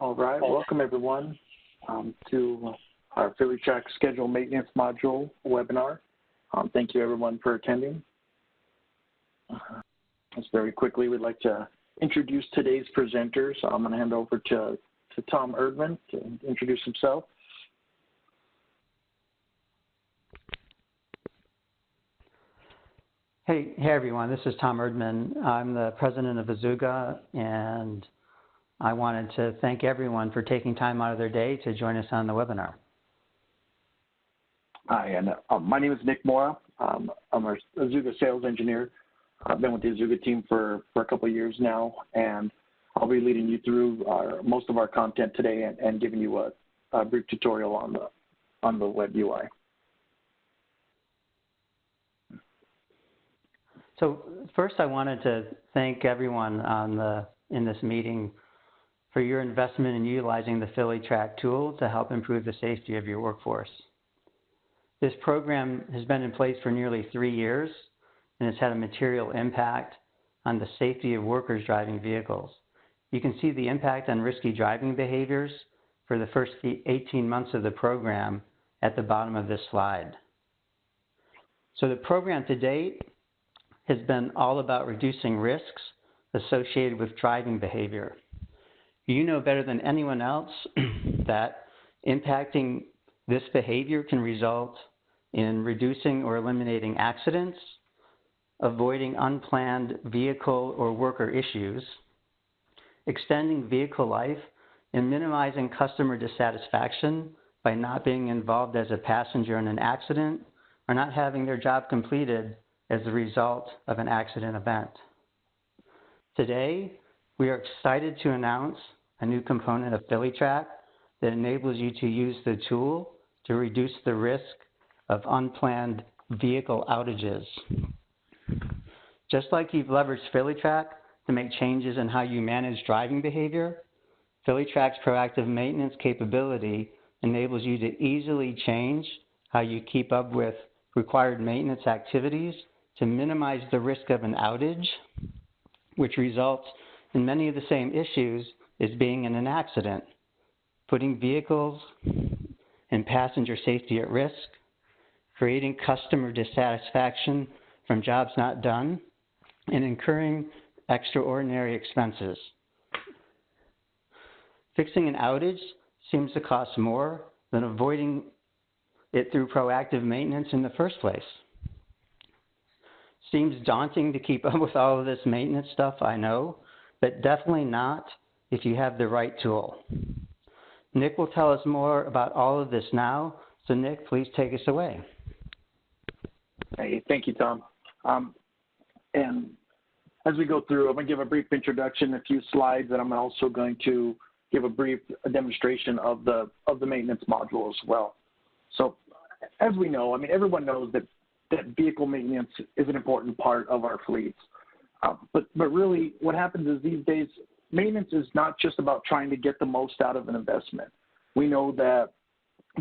All right, welcome everyone to our PhillyTrack schedule maintenance module webinar. Thank you everyone for attending. Just very quickly, we'd like to introduce today's presenters. I'm going to hand over to Tom Erdman to introduce himself. Hey everyone, this is Tom Erdman. I'm the president of Azuga, and I wanted to thank everyone for taking time out of their day to join us on the webinar. Hi, and my name is Nick Mora. I'm our Azuga sales engineer. I've been with the Azuga team for a couple of years now, and I'll be leading you through most of our content today and giving you a brief tutorial on the web UI. So first, I wanted to thank everyone in this meeting for your investment in utilizing the PhillyTrack tool to help improve the safety of your workforce. This program has been in place for nearly 3 years, and it's had a material impact on the safety of workers driving vehicles. You can see the impact on risky driving behaviors for the first 18 months of the program at the bottom of this slide. So the program to date has been all about reducing risks associated with driving behavior. You know better than anyone else that impacting this behavior can result in reducing or eliminating accidents, avoiding unplanned vehicle or worker issues, extending vehicle life, and minimizing customer dissatisfaction by not being involved as a passenger in an accident or not having their job completed as a result of an accident event. Today, we are excited to announce a new component of PhillyTrack that enables you to use the tool to reduce the risk of unplanned vehicle outages. Just like you've leveraged PhillyTrack to make changes in how you manage driving behavior, PhillyTrack's proactive maintenance capability enables you to easily change how you keep up with required maintenance activities to minimize the risk of an outage, which results in many of the same issues as being in an accident, putting vehicles and passenger safety at risk, creating customer dissatisfaction from jobs not done, and incurring extraordinary expenses. Fixing an outage seems to cost more than avoiding it through proactive maintenance in the first place. Seems daunting to keep up with all of this maintenance stuff, I know, but definitely not if you have the right tool. Nick will tell us more about all of this now, so Nick, please take us away. Hey, thank you, Tom. And as we go through, I'm going to give a brief introduction, a few slides, and I'm also going to give a brief demonstration of the maintenance module as well. So as we know, I mean, everyone knows that vehicle maintenance is an important part of our fleets. But really what happens is these days, maintenance is not just about trying to get the most out of an investment. We know that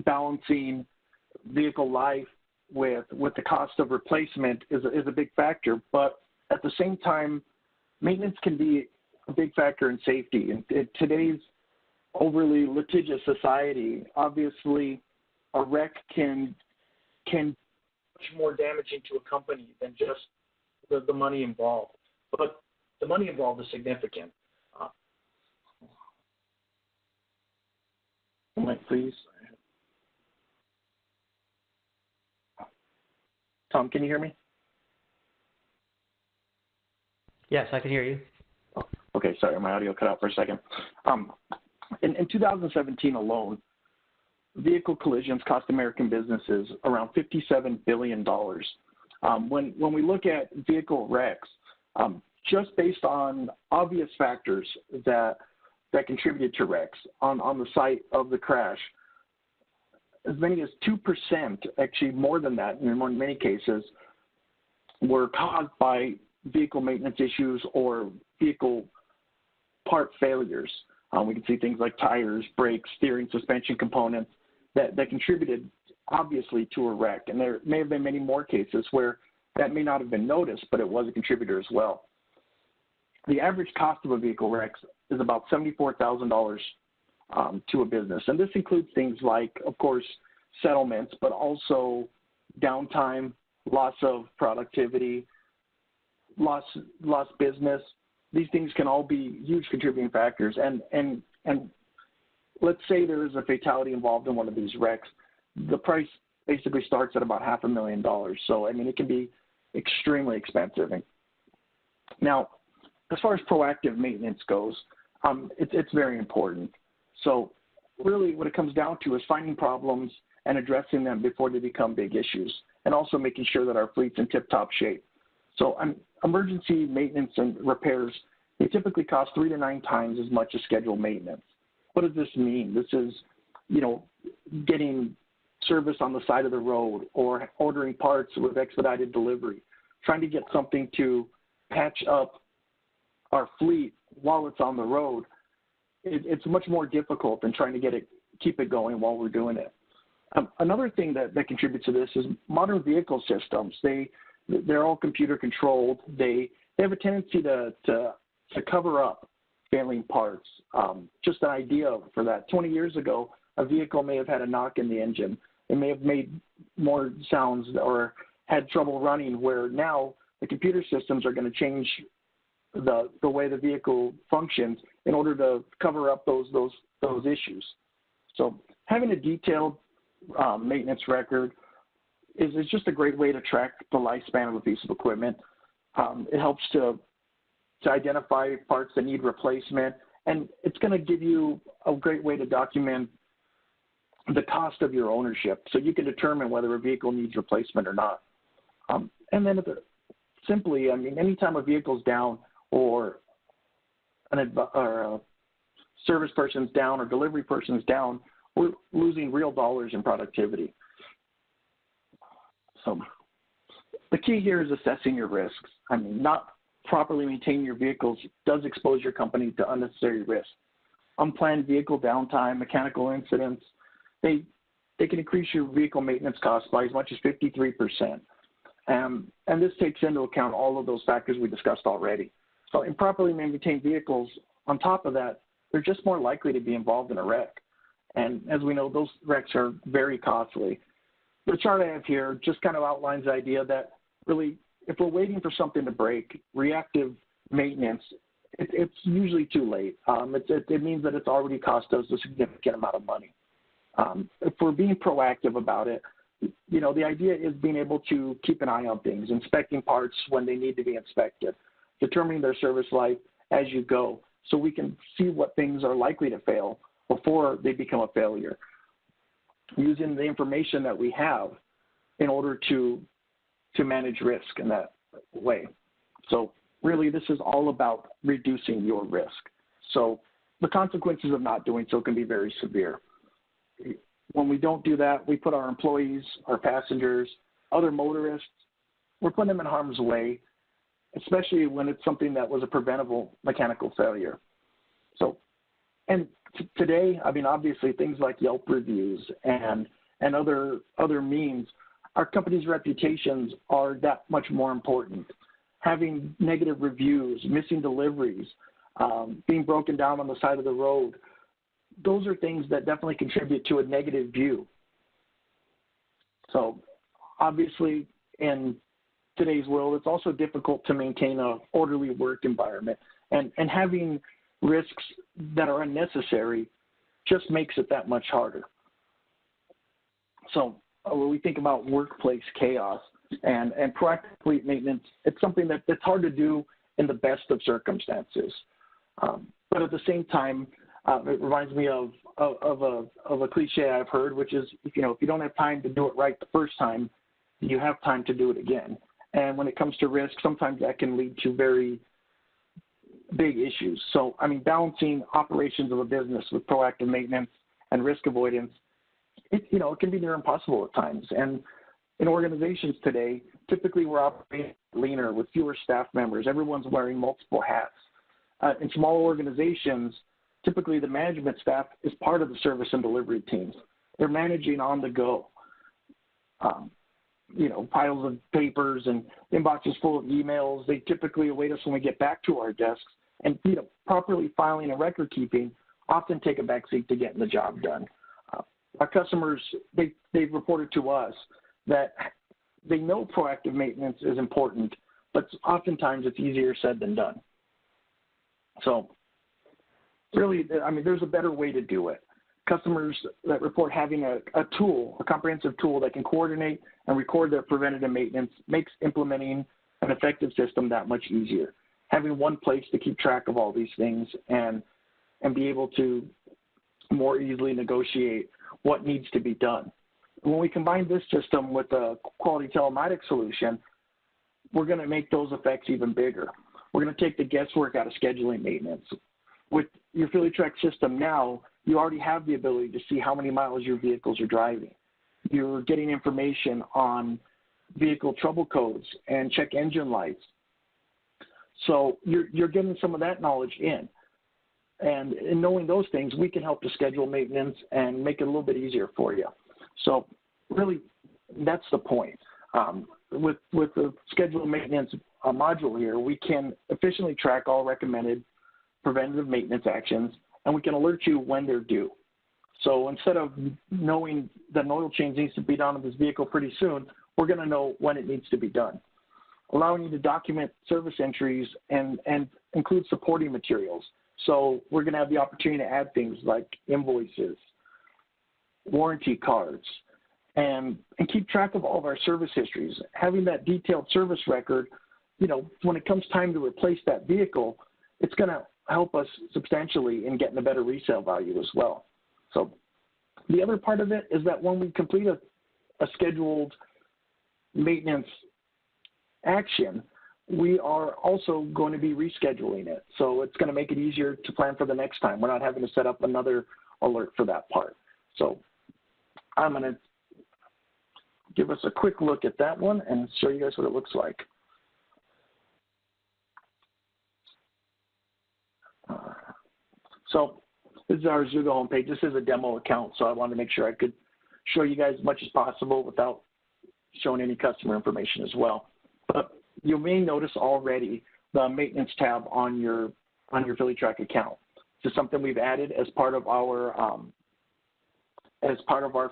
balancing vehicle life with the cost of replacement is a big factor, but at the same time, maintenance can be a big factor in safety. In today's overly litigious society, obviously a wreck can much more damaging to a company than just the money involved. But the money involved is significant. Moment, please. Tom, can you hear me? Yes, I can hear you. Oh, okay, sorry, my audio cut out for a second. In 2017 alone, vehicle collisions cost American businesses around $57 billion. When we look at vehicle wrecks, just based on obvious factors that contributed to wrecks on the site of the crash, as many as 2%, actually more than that in many cases, were caused by vehicle maintenance issues or vehicle part failures. We can see things like tires, brakes, steering, suspension components that contributed obviously to a wreck. And there may have been many more cases where that may not have been noticed, but it was a contributor as well. The average cost of a vehicle wreck is about $74,000 to a business. And this includes things like, of course, settlements, but also downtime, loss of productivity, lost business. These things can all be huge contributing factors. And let's say there is a fatality involved in one of these wrecks. The price basically starts at about $500,000. So, I mean, it can be extremely expensive. Now, as far as proactive maintenance goes, it's very important. So really what it comes down to is finding problems and addressing them before they become big issues, and also making sure that our fleet's in tip-top shape. So emergency maintenance and repairs, they typically cost 3 to 9 times as much as scheduled maintenance. What does this mean? This is, getting service on the side of the road, or ordering parts with expedited delivery, trying to get something to patch up our fleet while it's on the road. It's much more difficult than trying to keep it going while we're doing it. Another thing that contributes to this is modern vehicle systems. They're all computer controlled. They have a tendency to cover up failing parts. Just an idea for that. 20 years ago, a vehicle may have had a knock in the engine. It may have made more sounds or had trouble running, where now the computer systems are going to change the way the vehicle functions in order to cover up those issues. So having a detailed maintenance record is just a great way to track the lifespan of a piece of equipment. It helps to identify parts that need replacement, and it's going to give you a great way to document the cost of your ownership, so you can determine whether a vehicle needs replacement or not. And then simply, anytime a vehicle's down, or a service person's down or delivery person's down, we're losing real dollars in productivity. So the key here is assessing your risks. Not properly maintaining your vehicles does expose your company to unnecessary risks. Unplanned vehicle downtime, mechanical incidents, they can increase your vehicle maintenance costs by as much as 53%. And this takes into account all of those factors we discussed already. So improperly maintained vehicles, on top of that, they're just more likely to be involved in a wreck. And as we know, those wrecks are very costly. The chart I have here just kind of outlines the idea that really, if we're waiting for something to break, reactive maintenance, it's usually too late. It means that it's already cost us a significant amount of money. If we're being proactive about it, the idea is being able to keep an eye on things, inspecting parts when they need to be inspected, determining their service life as you go, so we can see what things are likely to fail before they become a failure, using the information that we have in order to manage risk in that way. So really, this is all about reducing your risk. So the consequences of not doing so can be very severe. When we don't do that, we put our employees, our passengers, other motorists, we're putting them in harm's way, especially when it's something that was a preventable mechanical failure. So, and today, obviously things like Yelp reviews and other means, our company's reputations are that much more important. Having negative reviews, missing deliveries, being broken down on the side of the road, those are things that definitely contribute to a negative view. So obviously in today's world, it's also difficult to maintain an orderly work environment, and having risks that are unnecessary just makes it that much harder. So when we think about workplace chaos and proactive fleet maintenance, it's something that's hard to do in the best of circumstances. But at the same time, it reminds me of a cliche I've heard, which is, if you don't have time to do it right the first time, you have time to do it again. And when it comes to risk, sometimes that can lead to very big issues. So, balancing operations of a business with proactive maintenance and risk avoidance, it can be near impossible at times. And in organizations today, typically we're operating leaner with fewer staff members. Everyone's wearing multiple hats. In small organizations, typically the management staff is part of the service and delivery teams. They're managing on the go. Piles of papers and inboxes full of emails. They typically await us when we get back to our desks. And properly filing and record keeping often take a backseat to getting the job done. Our customers, they've reported to us that they know proactive maintenance is important, but oftentimes it's easier said than done. So really, I mean, there's a better way to do it. Customers that report having a tool, a comprehensive tool that can coordinate and record their preventative maintenance makes implementing an effective system that much easier. Having one place to keep track of all these things and be able to more easily negotiate what needs to be done. When we combine this system with a quality telematics solution, we're going to make those effects even bigger. We're going to take the guesswork out of scheduling maintenance. With your PhillyTrack system now, you already have the ability to see how many miles your vehicles are driving. You're getting information on vehicle trouble codes and check engine lights. So you're getting some of that knowledge in. And in knowing those things, we can help to schedule maintenance and make it a little bit easier for you. So really, that's the point. With the scheduled maintenance module here, we can efficiently track all recommended preventative maintenance actions, and we can alert you when they're due. So instead of knowing that an oil change needs to be done on this vehicle pretty soon, we're going to know when it needs to be done, allowing you to document service entries and include supporting materials. So we're going to have the opportunity to add things like invoices, warranty cards, and keep track of all of our service histories. Having that detailed service record, you know, when it comes time to replace that vehicle, it's going to help us substantially in getting a better resale value as well. So the other part of it is that when we complete a scheduled maintenance action, we are also going to be rescheduling it. So it's going to make it easier to plan for the next time. We're not having to set up another alert for that part. So I'm going to give us a quick look at that one and show you guys what it looks like. So this is our Azuga homepage. This is a demo account, so I wanted to make sure I could show you guys as much as possible without showing any customer information as well. But you may notice already the maintenance tab on your PhillyTrack account. This is something we've added as part of our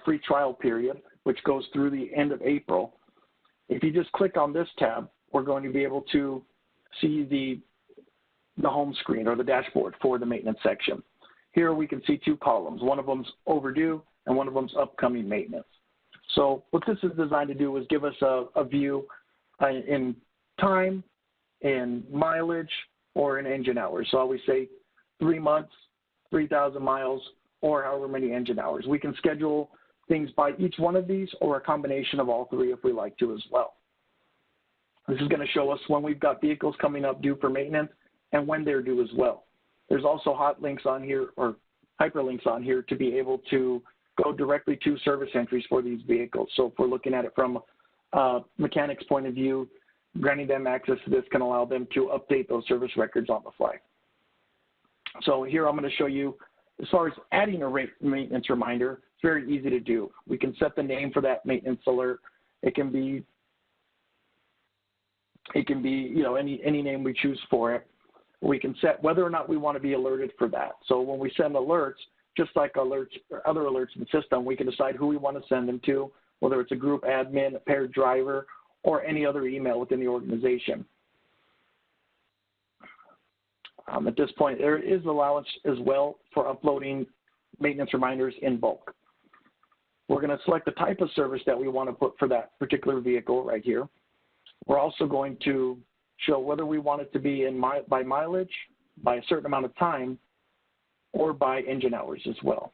free trial period, which goes through the end of April. If you just click on this tab, we're going to be able to see the home screen or the dashboard for the maintenance section. Here we can see two columns. One of them's overdue and one of them's upcoming maintenance. So what this is designed to do is give us a view in time, in mileage, or in engine hours. So I always say 3 months, 3,000 miles, or however many engine hours. We can schedule things by each one of these or a combination of all three if we like to as well. This is going to show us when we've got vehicles coming up due for maintenance and when they're due as well. There's also hot links on here or hyperlinks on here to be able to go directly to service entries for these vehicles. So if we're looking at it from a mechanic's point of view, granting them access to this can allow them to update those service records on the fly. So here I'm going to show you, as far as adding a maintenance reminder, it's very easy to do. We can set the name for that maintenance alert. It can be you know, any name we choose for it. We can set whether or not we want to be alerted for that. So when we send alerts, just like alerts or other alerts in the system, we can decide who we want to send them to, whether it's a group admin, a paired driver, or any other email within the organization. At this point, there is allowance as well for uploading maintenance reminders in bulk. We're going to select the type of service that we want to put for that particular vehicle right here. We're also going to show whether we want it to be by mileage, by a certain amount of time, or by engine hours as well.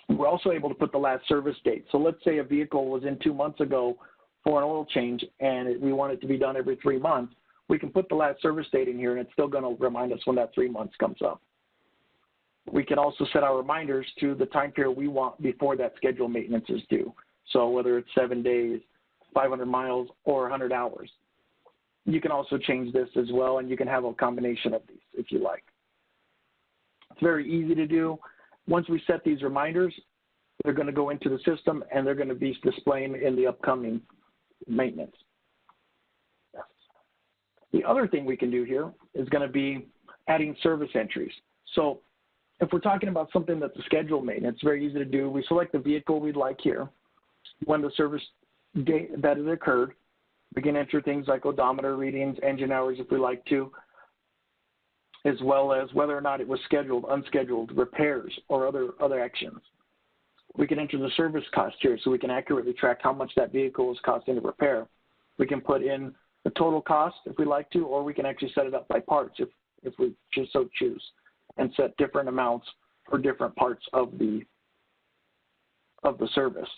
We're also able to put the last service date. So let's say a vehicle was in 2 months ago for an oil change and we want it to be done every 3 months. We can put the last service date in here and it's still going to remind us when that 3 months comes up. We can also set our reminders to the time period we want before that scheduled maintenance is due. So whether it's 7 days, 500 miles, or 100 hours. You can also change this as well, and you can have a combination of these if you like. It's very easy to do. Once we set these reminders, they're going to go into the system, and they're going to be displaying in the upcoming maintenance. The other thing we can do here is going to be adding service entries. So if we're talking about something that's a scheduled maintenance, it's very easy to do. We select the vehicle we'd like here, when the service date that has occurred. We can enter things like odometer readings, engine hours if we like to, as well as whether or not it was scheduled, unscheduled, repairs, or other actions. We can enter the service cost here so we can accurately track how much that vehicle is costing to repair. We can put in the total cost if we like to, or we can actually set it up by parts if we so choose, and set different amounts for different parts of the service.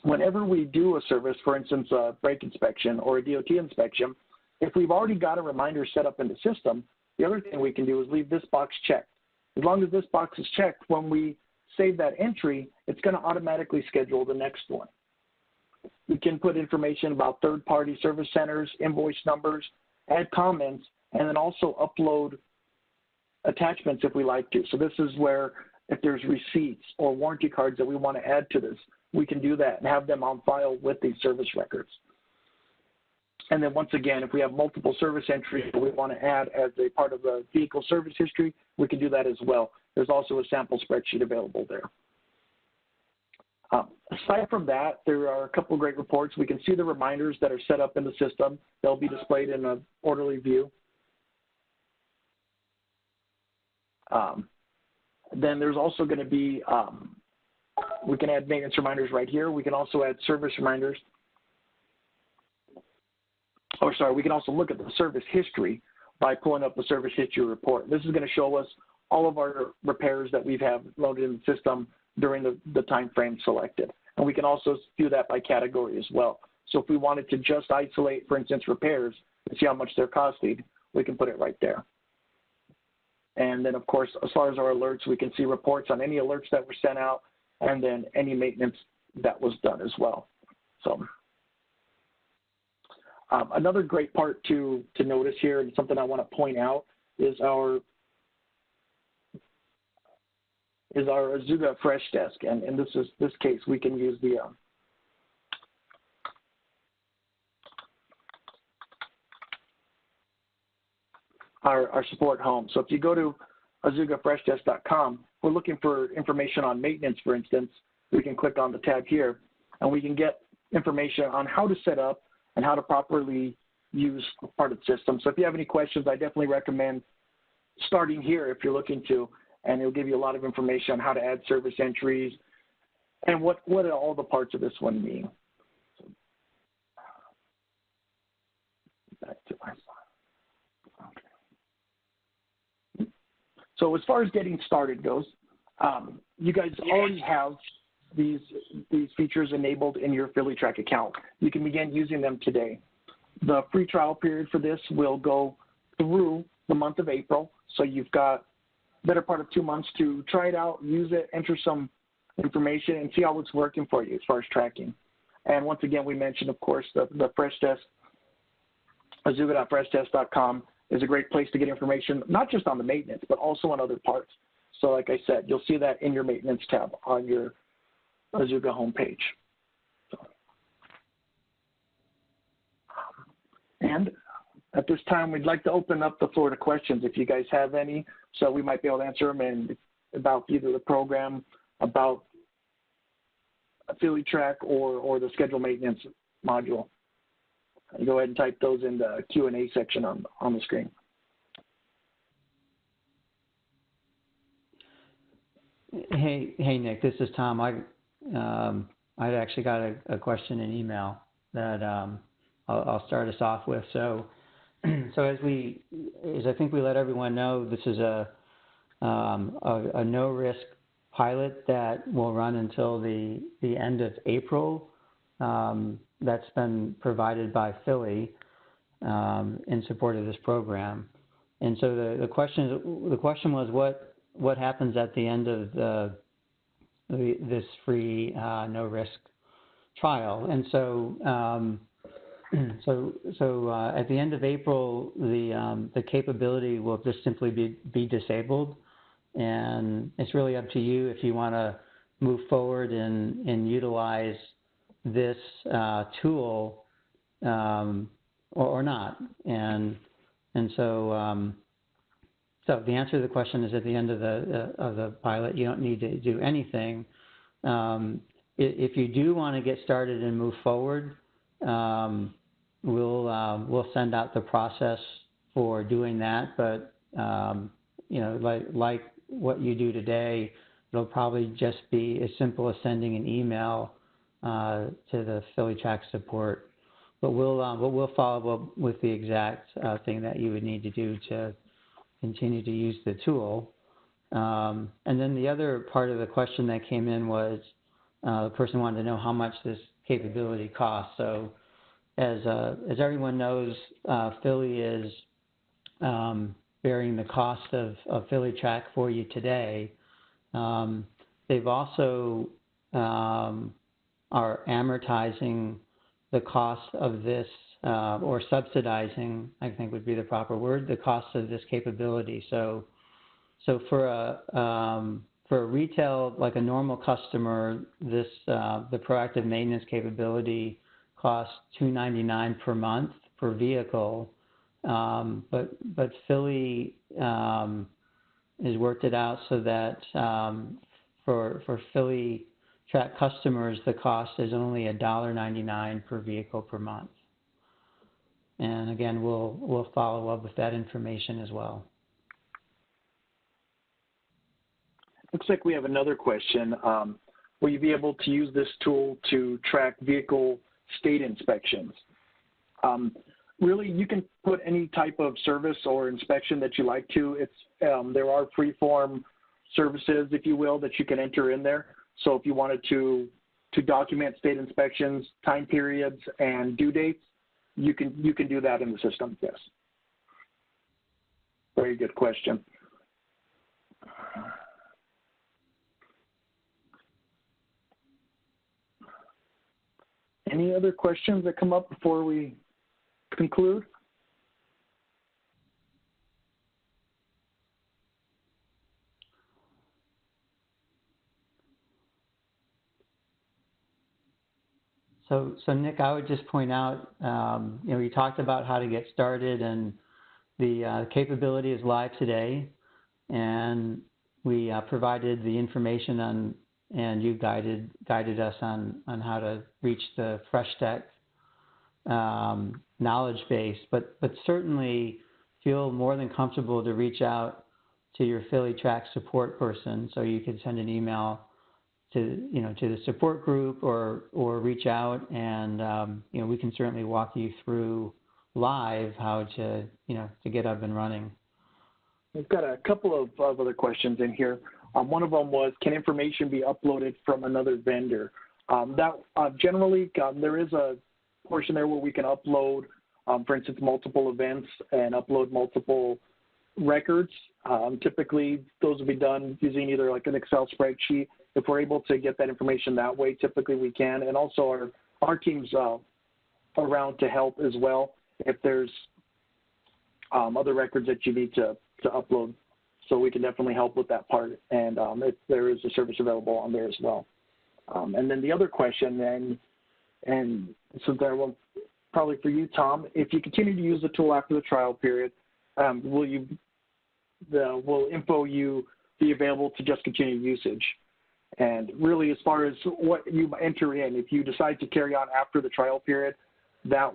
Whenever we do a service, for instance, a brake inspection or a DOT inspection, if we've already got a reminder set up in the system, the other thing we can do is leave this box checked. As long as this box is checked, when we save that entry, it's going to automatically schedule the next one. We can put information about third-party service centers, invoice numbers, add comments, and then also upload attachments if we like to. So this is where if there's receipts or warranty cards that we want to add to this, we can do that and have them on file with these service records. And then once again, if we have multiple service entries that we want to add as a part of the vehicle service history, we can do that as well. There's also a sample spreadsheet available there. Aside from that, there are a couple of great reports. We can see the reminders that are set up in the system. They'll be displayed in an orderly view. Then there's also going to be, we can add maintenance reminders right here. We can also add service reminders. We can also look at the service history by pulling up the service history report. This is going to show us all of our repairs that we've have loaded in the system during the time frame selected. And we can also do that by category as well. So if we wanted to just isolate, for instance, repairs and see how much they're costing, we can put it right there. And then, of course, as far as our alerts, we can see reports on any alerts that were sent out and then any maintenance that was done as well. So another great part to notice here, and something I want to point out, is our Azuga Fresh Desk. And in this case, we can use the our support home. So if you go to azugafreshdesk.com, we're looking for information on maintenance, for instance. We can click on the tab here, and we can get information on how to set up and how to properly use part of the system. So if you have any questions, I definitely recommend starting here if you're looking to, and it'll give you a lot of information on how to add service entries and what all the parts of this one mean. So, back to my slide. Okay. So as far as getting started goes, you guys already have these features enabled in your PhillyTrack account. You can begin using them today. The free trial period for this will go through the month of April, so you've got better part of 2 months to try it out, use it, enter some information, and see how it's working for you as far as tracking. And once again, we mentioned, of course, the Fresh Desk, azuga.freshdesk.com is a great place to get information, not just on the maintenance, but also on other parts. So like I said, you'll see that in your maintenance tab on your Azuga homepage. And at this time, we'd like to open up the floor to questions if you guys have any, so we might be able to answer them and about either the program, about PhillyTrack, or the schedule maintenance module. And go ahead and type those in the Q&A section on the screen. Hey, Nick, this is Tom. I'd actually got a question in email that I'll start us off with. So as I think we let everyone know, this is a no-risk pilot that will run until the end of April. That's been provided by Philly in support of this program. And so the question was what happens at the end of this free no-risk trial. And so at the end of April, the capability will just simply be disabled, and it's really up to you if you want to move forward and utilize this tool or not. And so So the answer to the question is at the end of the pilot, you don't need to do anything. If you do want to get started and move forward, we'll send out the process for doing that. But you know, like what you do today, it'll probably just be as simple as sending an email to the PhillyTrack support. But we'll follow up with the exact thing that you would need to do to continue to use the tool. And then the other part of the question that came in was the person wanted to know how much this capability costs. So as everyone knows, Philly is bearing the cost of PhillyTrack for you today. They've also are amortizing the cost of this, or subsidizing, I think would be the proper word, the cost of this capability. So for a retail, like a normal customer, this the proactive maintenance capability costs $299 per month per vehicle, but Philly has worked it out so that for PhillyTrack customers, the cost is only $1.99 per vehicle per month. And again, we'll follow up with that information as well. Looks like we have another question. Will you be able to use this tool to track vehicle state inspections? Really, you can put any type of service or inspection that you like to. There are free-form services, if you will, that you can enter in there. So if you wanted to document state inspections, time periods, and due dates, you can do that in the system, yes. Very good question. Any other questions that come up before we conclude? So Nick, I would just point out, you know, you talked about how to get started, and the capability is live today, and we provided the information on, and you guided us on how to reach the FreshTech knowledge base, but certainly feel more than comfortable to reach out to your PhillyTrack support person. So you can send an email to the support group, or reach out, and we can certainly walk you through live how to get up and running. We've got a couple of other questions in here. One of them was, can information be uploaded from another vendor? Generally, there is a portion there where we can upload, for instance, multiple events and upload multiple records. Typically, those will be done using either like an Excel spreadsheet. If we're able to get that information that way, typically we can. And also our team's around to help as well if there's other records that you need to upload. So we can definitely help with that part. And if there is a service available on there as well. And then the other question, and so there will probably for you, Tom, if you continue to use the tool after the trial period, will info you be available to just continue usage? And really, as far as what you enter in, if you decide to carry on after the trial period, that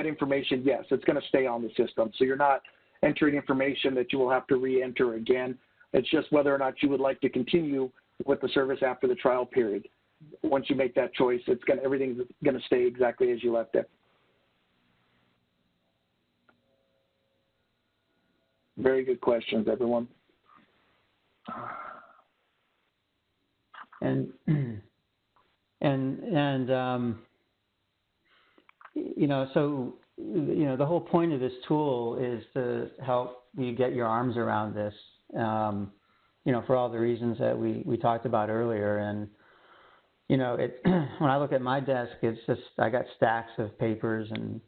information, yes, it's going to stay on the system. So you're not entering information that you will have to re-enter again. It's just whether or not you would like to continue with the service after the trial period. Once you make that choice, everything's going to stay exactly as you left it. Very good questions, everyone. The whole point of this tool is to help you get your arms around this, for all the reasons that we talked about earlier. And, when I look at my desk, it's just, I got stacks of papers and,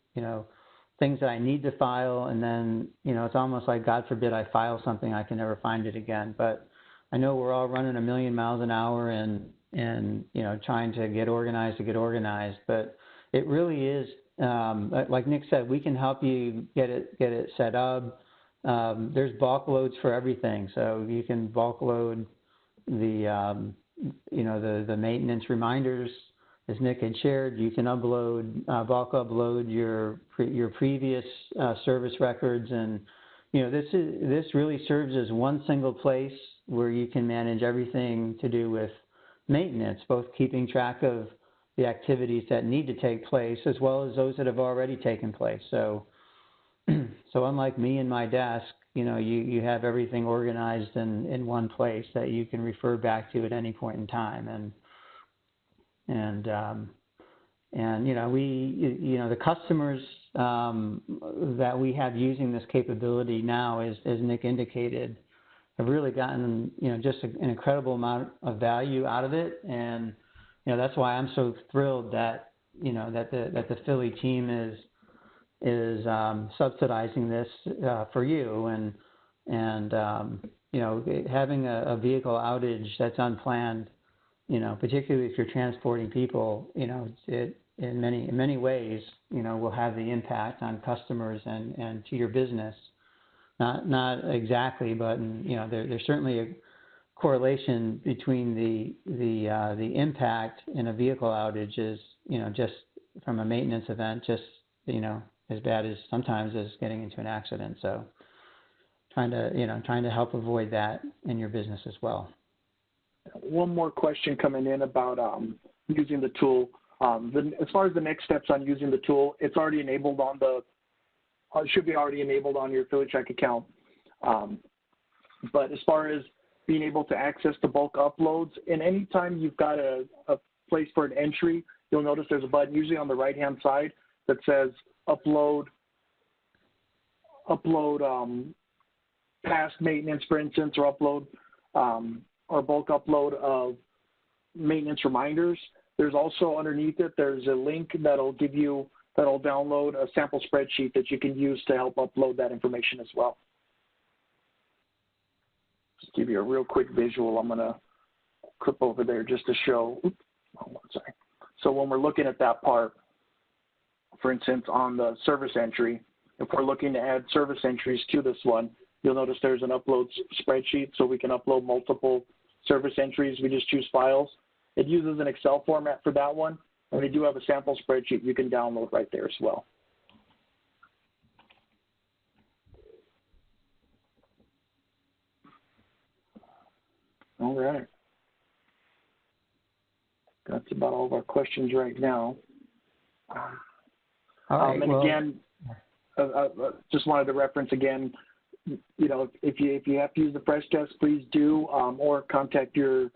things that I need to file. And then, it's almost like, God forbid I file something, I can never find it again. But I know we're all running a million miles an hour and trying to get organized. But it really is, like Nick said, we can help you get it set up. there's bulk loads for everything. So you can bulk load the, the maintenance reminders, as Nick had shared. You can upload, bulk upload your previous service records, and this really serves as one single place where you can manage everything to do with maintenance, both keeping track of the activities that need to take place as well as those that have already taken place. So, so unlike me and my desk, you have everything organized in one place that you can refer back to at any point in time. And the customers that we have using this capability now, as Nick indicated, have really gotten just an incredible amount of value out of it. And that's why I'm so thrilled that that the Philly team is subsidizing this for you, and having a vehicle outage that's unplanned, particularly if you're transporting people, it in many ways will have the impact on customers and to your business. Not exactly, but there's certainly a correlation between the impact in a vehicle outage is just from a maintenance event, just as bad as sometimes as getting into an accident. So trying to help avoid that in your business as well. One more question coming in about using the tool. As far as the next steps on using the tool, it's already enabled on should be already enabled on your PhillyTrack account. But as far as being able to access the bulk uploads, and anytime you've got a place for an entry, you'll notice there's a button usually on the right-hand side that says upload past maintenance, for instance, or upload or bulk upload of maintenance reminders. There's also underneath it, there's a link that'll download a sample spreadsheet that you can use to help upload that information as well. Just give you a real quick visual. I'm going to clip over there just to show. Sorry. So when we're looking at that part, for instance, on the service entry, if we're looking to add service entries to this one, you'll notice there's an upload spreadsheet, so we can upload multiple service entries. We just choose files. It uses an Excel format for that one. And we do have a sample spreadsheet you can download right there as well. All right. That's about all of our questions right now. All right, and again, just wanted to reference again, if you have to use the fresh desk, please do, or contact your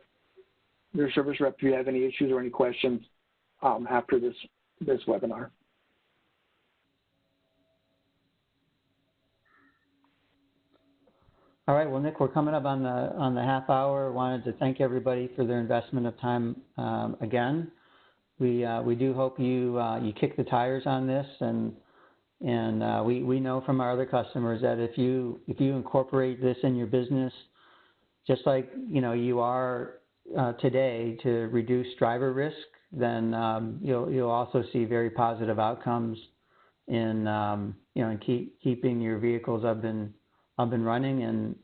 service rep if you have any issues or any questions after this webinar. All right. Well, Nick, we're coming up on the half hour. Wanted to thank everybody for their investment of time again. We do hope you kick the tires on this, and we know from our other customers that if you incorporate this in your business, just like you are today to reduce driver risk, then you'll also see very positive outcomes in keeping your vehicles up and running and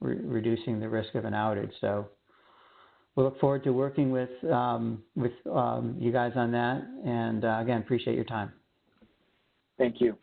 reducing the risk of an outage. So we look forward to working with you guys on that. And again, appreciate your time. Thank you.